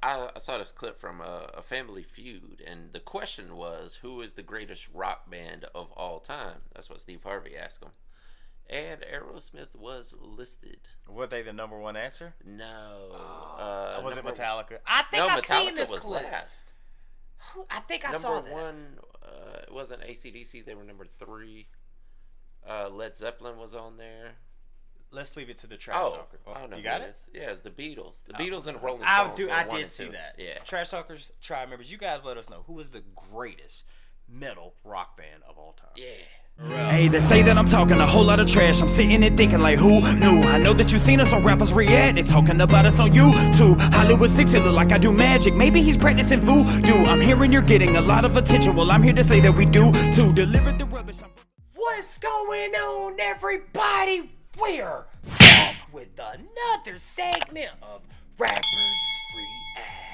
I saw this clip from a Family Feud, and the question was, "Who is the greatest rock band of all time?" That's what Steve Harvey asked him, and Aerosmith was listed. Were they the number one answer? No, Was it number Metallica? I think no I Metallica seen this was clip. last. I think I Number saw that. one, it wasn't AC/DC. They were number three. Led Zeppelin was on there. Let's leave it to the trash Oh, talker. I don't know. You got it? Yeah, it's the Beatles. The Beatles and the Rolling I Stones. do. were I one did and see two. that. Yeah. Trash talkers, tribe members, you guys let us know who is the greatest metal rock band of all time. Yeah. Hey, they say that I'm talking a whole lot of trash. I'm sitting and thinking like, who knew? I know that you seen us on rappers react. They talking about us on YouTube. Hollywood 6, it look like I do magic. Maybe he's practicing voodoo. I'm hearing you're getting a lot of attention. Well, I'm here to say that we do to deliver the rubbish. What's going on, everybody? We're back with another segment of Rappers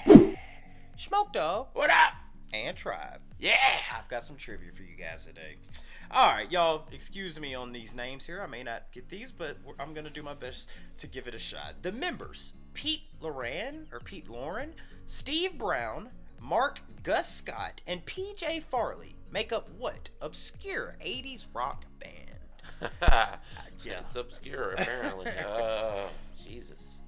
React. Smoke Dog What up? And tribe. Yeah. I've got some trivia for you guys today. All right, y'all, excuse me on these names here. I may not get these, but I'm going to do my best to give it a shot. The members, Pete Lauren, Steve Brown, Mark Gus Scott, and PJ Farley make up what obscure 80s rock band? Yeah, it's obscure apparently. Jesus,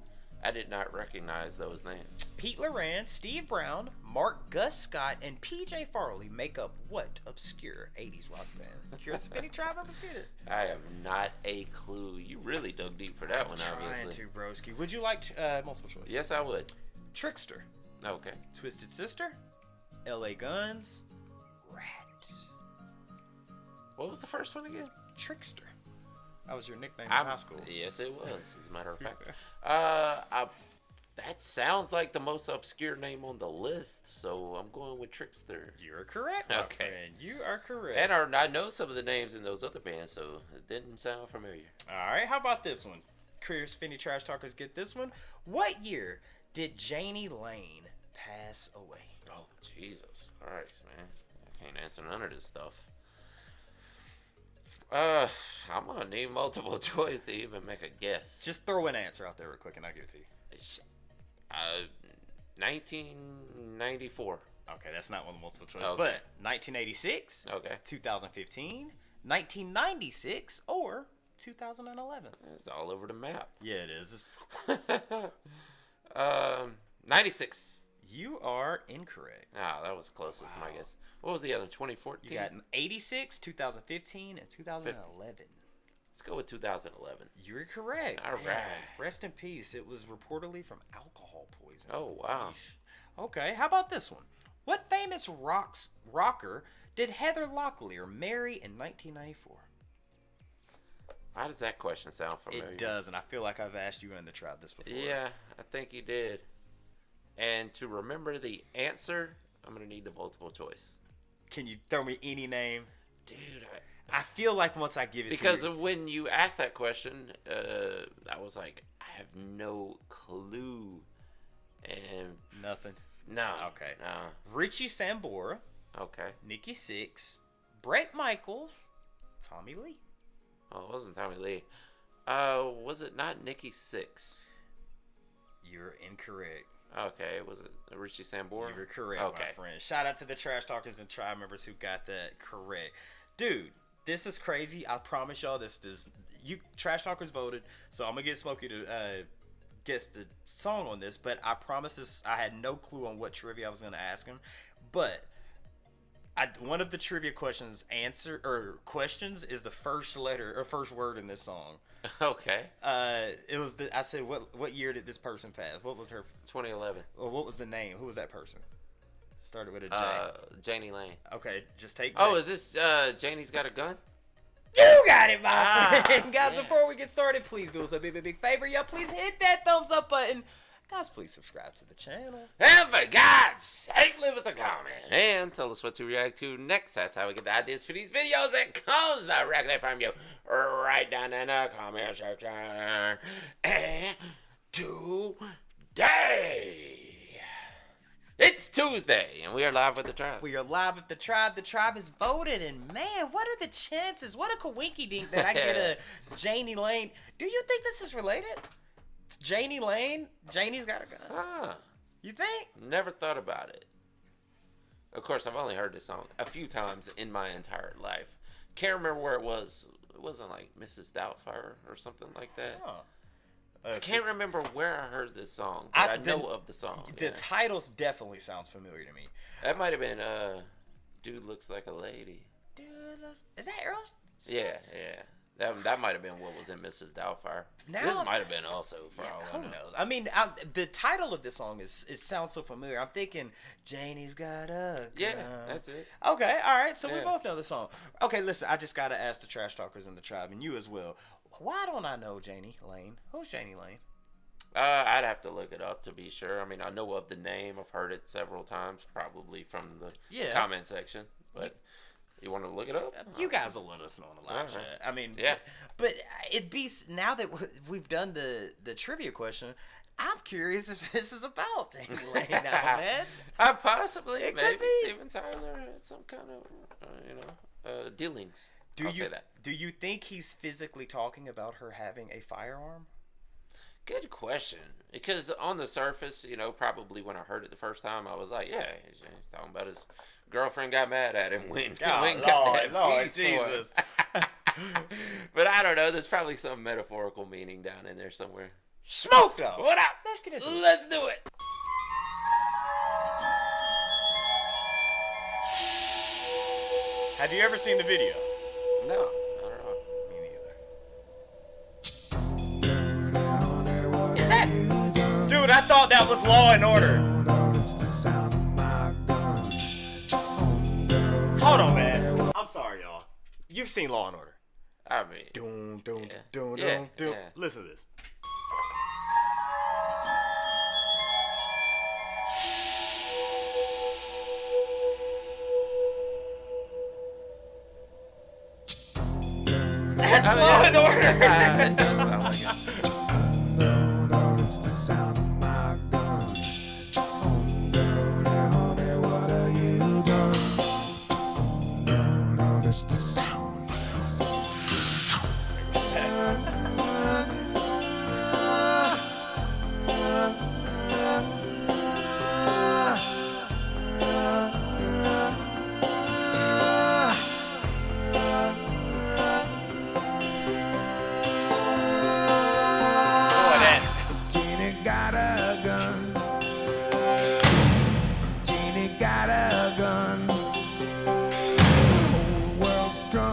I did not recognize those names. Pete Lauren, Steve Brown, Mark Gus Scott, and PJ Farley make up what obscure 80s rock band? Curious if any tribe members get it? I have not a clue. You really dug deep for that one, Trying obviously. to, broski. Would you like multiple choice? Yes, I would. Trickster, Okay. Twisted Sister, LA Guns, Rat. What was the first one again? Trickster. That was your nickname in high school. Yes, it was. As a matter of fact, that sounds like the most obscure name on the list, so I'm going with Trickster. You're correct, my Okay. friend. You are correct. And I know some of the names in those other bands, so it didn't sound familiar. All right, how about this one? Curious if any trash talkers get this one. What year did Janie Lane pass away? Oh, Jesus Christ, man. I can't answer none of this stuff. I'm gonna need multiple choice to even make a guess. Just throw an answer out there real quick and I'll give it to you. 1994. Okay, that's not one of the multiple choice. Okay. But 1986, Okay. 2015, 1996, or 2011. It's all over the map. Yeah, it is. 96. You are incorrect. Ah, that was the closest, I guess. What was the other? 2014? You got 86, 2015, and 2011. Let's go with 2011. You're correct. All Man, right. Rest in peace. It was reportedly from alcohol poisoning. Oh, wow. Yeesh. Okay, how about this one? What famous rocker did Heather Locklear marry in 1994? How does that question sound familiar? It does, and I feel like I've asked you in the tribe this before. Yeah, I think you did. And to remember the answer, I'm going to need the multiple choice. Can you throw me any name? Dude, I feel like once I give it because to you. of when you asked that question, I was like, I have no clue. And Nothing. no. Okay. No. Richie Sambora, Okay. Nikki Sixx, Bret Michaels, Tommy Lee. Oh, it wasn't Tommy Lee. Was it not Nikki Sixx? You're incorrect. Okay, was it Richie Sambora? You're correct, Okay. my friend. Shout out to the trash talkers and tribe members who got that correct. Dude, this is crazy. I promise y'all you trash talkers voted, so I'm gonna get Smokey to guess the song on this, but I promise this I had no clue on what trivia I was gonna ask him. But one of the trivia questions is the first letter or first word in this song. Okay. It was I said what year did this person pass? What was her 2011. or what was the name? Who was that person? Started with a J. Janie Lane. Okay, just take Oh, J. is this Janie's Got a Gun? You got it, my Ah, friend. Guys, yeah. before we get started, please do us a big favor. Y'all, please hit that thumbs up button. Guys, please subscribe to the channel. And for God's sake, leave us a comment and tell us what to react to next. That's how we get the ideas for these videos. It comes directly from you right down in the comment section. And today, it's Tuesday, and we are live with the tribe. We are live with the tribe. The tribe is voted, and man, what are the chances? What a coinky dink that I get a Janie Lane. Do you think this is related? Janie Lane? Janie's got a gun. Ah, You think? Never thought about it. Of course, I've only heard this song a few times in my entire life. Can't remember where it was. It wasn't like Mrs. Doubtfire or something like that. Huh. I can't remember where I heard this song, but I know of the song. The titles definitely sounds familiar to me. That might have been Dude Looks Like a Lady. Dude, is that Aerosmith? Yeah. That might have been what was in Mrs. Doubtfire. Now, this might have been also for all I who know. knows? I mean, the title of this song it sounds so familiar. I'm thinking Janie's got a gun. Yeah, that's it. Okay, all right. So we Yeah. both know the song. Okay, listen. I just gotta ask the trash talkers in the tribe, and you as well. Why don't I know Janie Lane? Who's Janie Lane? I'd have to look it up to be sure. I mean, I know of the name. I've heard it several times, probably from the comment section. But you want to look it up? You guys will let us know in the live chat. I mean, yeah. But it'd be now that we've done the trivia question. I'm curious if this is about Janie Lane now, man. Possibly. It Maybe could be. Steven Tyler had some kind of dealings. I'll say that. Do you think he's physically talking about her having a firearm? Good question. Because on the surface, probably when I heard it the first time, I was like, yeah, he's talking about his girlfriend got mad at him when Lord peace Jesus. But I don't know. There's probably some metaphorical meaning down in there somewhere. Smoke though. What up? Let's get into it. Let's do it. Have you ever seen the video? No, not at all. Me neither. Is that? Dude, I thought that was Law and Order. Hold on, man. I'm sorry, y'all. You've seen Law and Order. I mean, Doom. Listen to this. That's Law and Order. That does sound like it. It's the sound of my gun. Honey, what are you done? It's the sound. Janie got a gun. Janie got a gun. Whole world's gone.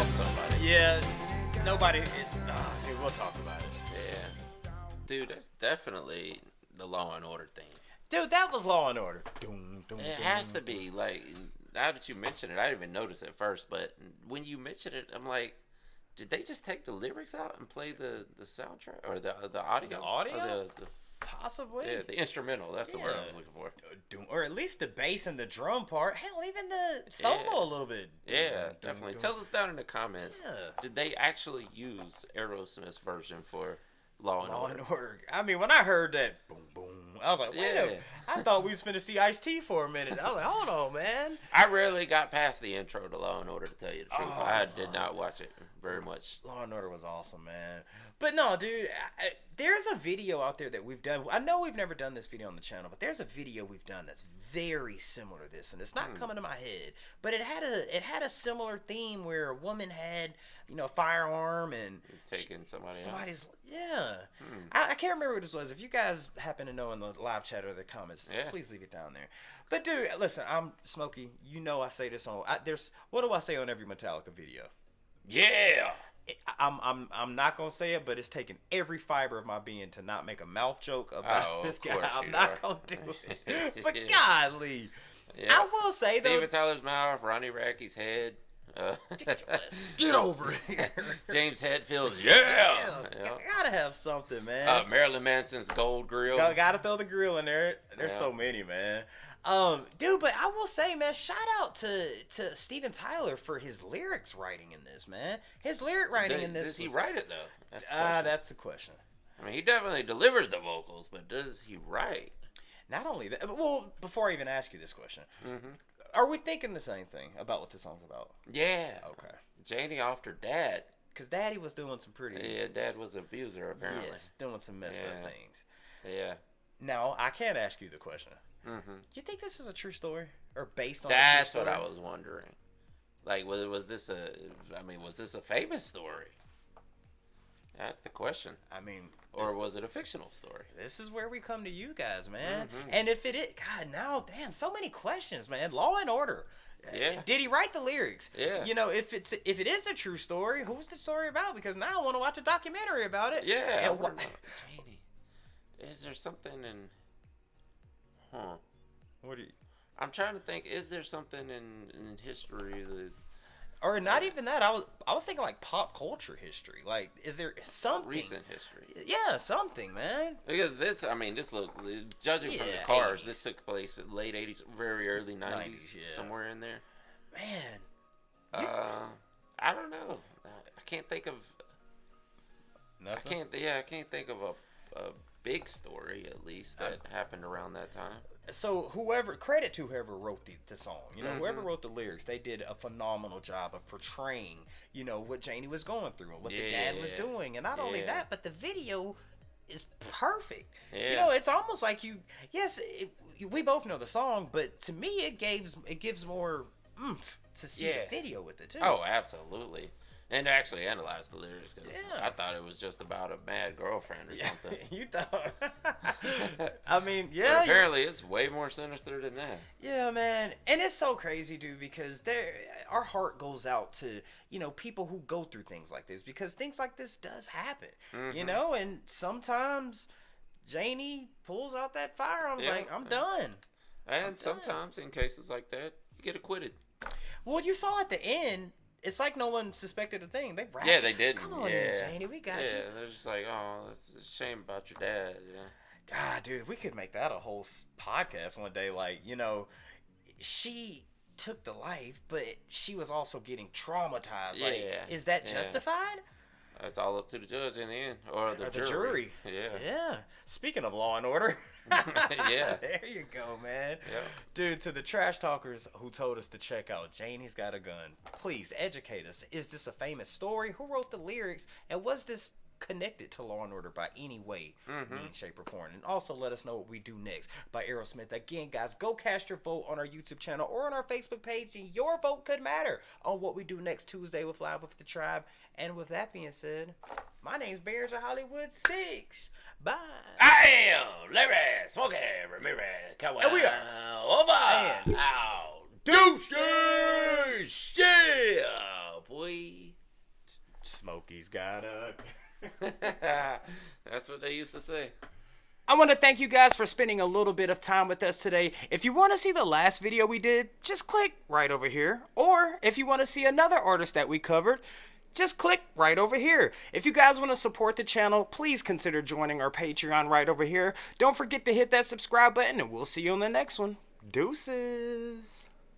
nobody. somebody. Yeah, nobody is. Dude, we'll talk about it. Yeah. Dude, that's definitely the Law and Order thing. Dude, that was Law and Order. Doom, doom, It doom. has to be. Like, now that you mention it, I didn't even notice it first, but when you mention it, I'm like, did they just take the lyrics out and play the soundtrack or the audio? The audio? Or the Possibly. yeah, the instrumental. That's the word I Yeah. was looking for. Doom, or at least the bass and the drum part. Hell, even the solo Yeah. a little bit. Yeah, Doom, definitely. doom. Tell us down in the comments. Yeah. Did they actually use Aerosmith's version for Law and Law Order? and Order. I mean, when I heard that boom boom, I was like, wait a Yeah. I thought we was finna see Ice-T for a minute. I was like, hold on, man. I rarely got past the intro to Law and Order, to tell you the truth. Oh. I did not watch it very much. Law and Order was awesome, man. But no, dude, there's a video out there that we've done. I know we've never done this video on the channel, but there's a video we've done that's very similar to this, and it's not coming to my head. But it had a similar theme where a woman had, a firearm and Taking somebody out. somebody's I can't remember what this was. If you guys happen to know in the live chat or the comments, Yeah. please leave it down there. But dude, listen, I'm Smokey. You know I say this on what do I say on every Metallica video? Yeah. I'm not gonna say it, but it's taking every fiber of my being to not make a mouth joke about Oh, this of guy. course I'm you not are. gonna do it. But Yeah. godly, Yeah. I will say though, Steven Tyler's mouth, Ronnie Racky's head. get over here. James Hetfield's yeah. Gotta have something, man. Marilyn Manson's gold grill. Gotta throw the grill in there. There's Yeah. so many, man. Dude, but I will say, man, shout out to Steven Tyler for his lyrics writing in this, man. His lyric writing in this. Does he write it though? That's the question. That's the question. I mean, he definitely delivers the vocals, but does he write? Not only that, well, before I even ask you this question, Mm-hmm. are we thinking the same thing about what the song's about? Yeah. Okay. Janie off her dad. Because Daddy was doing some pretty. Yeah, dad was an abuser apparently. Yes, doing some messed up Yeah. things. Yeah. Now, I can't ask you the question. Mm-hmm. You think this is a true story? Or based on That's a true what story? I was wondering. Like, was this a famous story? That's the question. I mean, Or was it a fictional story? this is where we come to you guys, man. Mhm. And if it is, God, now, damn, so many questions, man. Law and Order. Yeah. Did he write the lyrics? Yeah. If it is a true story, who's the story about? Because now I want to watch a documentary about it. Yeah. I And wanna know. Janie, is there something in? Huh. what do you? I'm trying to think. Is there something in history that? Or not even that. I was thinking like pop culture history. Like, is there something Recent history. Yeah, something, man. Because this look, judging from the Yeah, cars, 80s. this took place in late 80s, very early 90s, 90s, yeah. somewhere in there. Man, I don't know. I can't think of. nothing. I can't think of a big story at least that happened around that time. So credit to whoever wrote the song. Whoever wrote the lyrics, they did a phenomenal job of portraying, what Janie was going through and what the dad was Yeah. doing. And not only Yeah. that, but the video is perfect. Yeah. It's almost like we both know the song, but to me it gives more oomph to see Yeah. the video with it too. Oh, absolutely. And to actually analyze the lyrics, because Yeah. I thought it was just about a mad girlfriend or something. You thought? I mean, But yeah. apparently, it's way more sinister than that. Yeah, man, and it's so crazy, dude, because our heart goes out to people who go through things like this, because things like this does happen, and sometimes Janie pulls out that firearm, Yeah. like, I'm done. And sometimes, in cases like that, you get acquitted. Well, you saw at the end, it's like no one suspected a thing. They wrapped Yeah, they didn't. Come on yeah. in, Janie, we got Yeah, you. they're just like, oh, it's a shame about your dad. Yeah. God, dude, we could make that a whole podcast one day. Like, she took the life, but she was also getting traumatized. Like, Yeah, is that yeah. justified? That's all up to the judge in the end, or the Or the jury. jury. Yeah. Yeah. Speaking of Law and Order. Yeah. There you go, man. Yeah. Dude, to the trash talkers who told us to check out Janie's Got a Gun, please educate us. Is this a famous story? Who wrote the lyrics? And was this connected to Law and Order by any way, mean, shape, or form? And also let us know what we do next by Aerosmith. Again, guys, go cast your vote on our YouTube channel or on our Facebook page, and your vote could matter on what we do next Tuesday with Live with the Tribe. And with that being said, my name's Bears of Hollywood 6. Bye. I am Larry Smokey Ramirez. Come And we are over. and out. Deuces. Yeah. boy. Smokey's got a... That's what they used to say. I want to thank you guys for spending a little bit of time with us today. If you want to see the last video we did, just click right over here. Or if you want to see another artist that we covered, just click right over here. If you guys want to support the channel, please consider joining our Patreon right over here. Don't forget to hit that subscribe button, and we'll see you on the next one. Deuces.